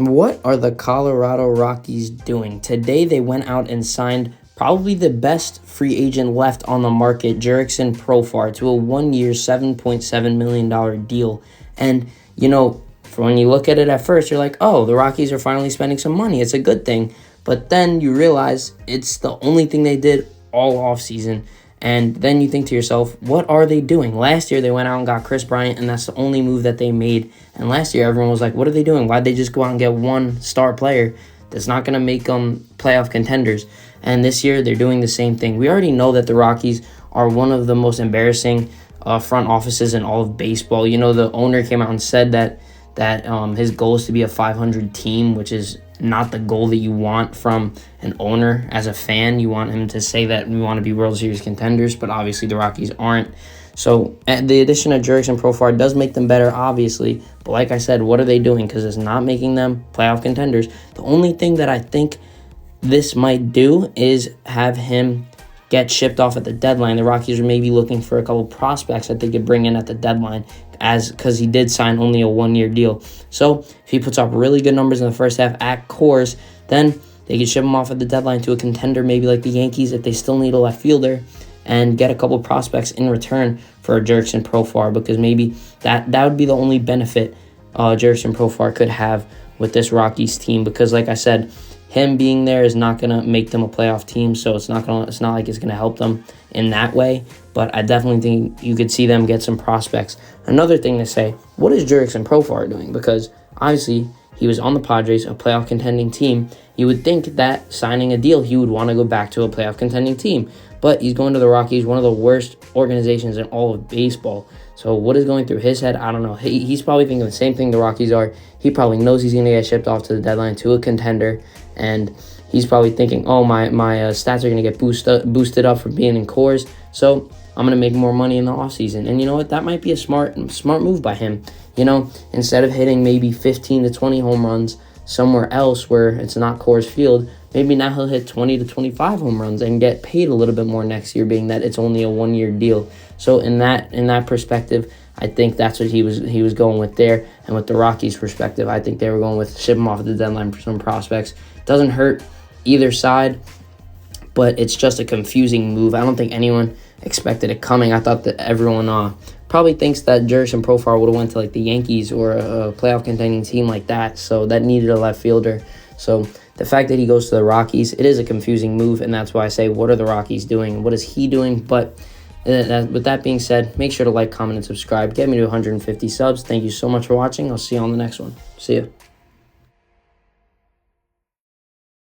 What are the Colorado Rockies doing? Today they went out and signed probably the best free agent left on the market, Jurickson Profar, to a 1-year, $7.7 million deal. And, for when you look at it at first, you're like, oh, the Rockies are finally spending some money. It's a good thing. But then you realize it's the only thing they did all offseason. And then you think to yourself, what are they doing? Last year, they went out and got Chris Bryant, and that's the only move that they made. And last year, everyone was like, what are they doing? Why'd they just go out and get one star player that's not going to make them playoff contenders? And this year, they're doing the same thing. We already know that the Rockies are one of the most embarrassing front offices in all of baseball. The owner came out and said that his goal is to be a 500 team, which is not the goal that you want from an owner. As a fan, you want him to say that we want to be World Series contenders, but obviously the Rockies aren't. So the addition of Jurickson Profar does make them better, obviously. But like I said, what are they doing? Because it's not making them playoff contenders. The only thing that I think this might do is have him get shipped off at the deadline. The Rockies are maybe looking for a couple prospects that they could bring in at the deadline, because he did sign only a 1-year deal. So if he puts up really good numbers in the first half at Coors, then they could ship him off at the deadline to a contender, maybe like the Yankees, if they still need a left fielder, and get a couple prospects in return for Jurickson Profar, because maybe that would be the only benefit Jurickson Profar could have with this Rockies team, because like I said, him being there is not going to make them a playoff team, so it's not like it's going to help them in that way. But I definitely think you could see them get some prospects. Another thing to say, what is Jurickson Profar doing? Because obviously he was on the Padres, a playoff contending team. You would think that signing a deal, he would want to go back to a playoff contending team. But he's going to the Rockies, one of the worst organizations in all of baseball. So what is going through his head? I don't know. He's probably thinking the same thing the Rockies are. He probably knows he's going to get shipped off to the deadline to a contender. And he's probably thinking, oh, my stats are going to get boosted up for being in Coors. So I'm going to make more money in the offseason. And you know what? That might be a smart move by him. Instead of hitting maybe 15 to 20 home runs somewhere else where it's not Coors Field, maybe now he'll hit 20 to 25 home runs and get paid a little bit more next year, being that it's only a 1-year deal. So in that perspective, I think that's what he was going with there. And with the Rockies' perspective, I think they were going with ship him off at the deadline for some prospects. Doesn't hurt either side, but it's just a confusing move. I don't think anyone expected it coming. I thought that everyone probably thinks that Jurickson Profar would have went to like the Yankees or a playoff contending team like that, so that needed a left fielder. So the fact that he goes to the Rockies, it is a confusing move, and that's why I say, what are the Rockies doing? What is he doing? But with that being said, make sure to like, comment, and subscribe. Get me to 150 subs. Thank you so much for watching. I'll see you on the next one. See ya.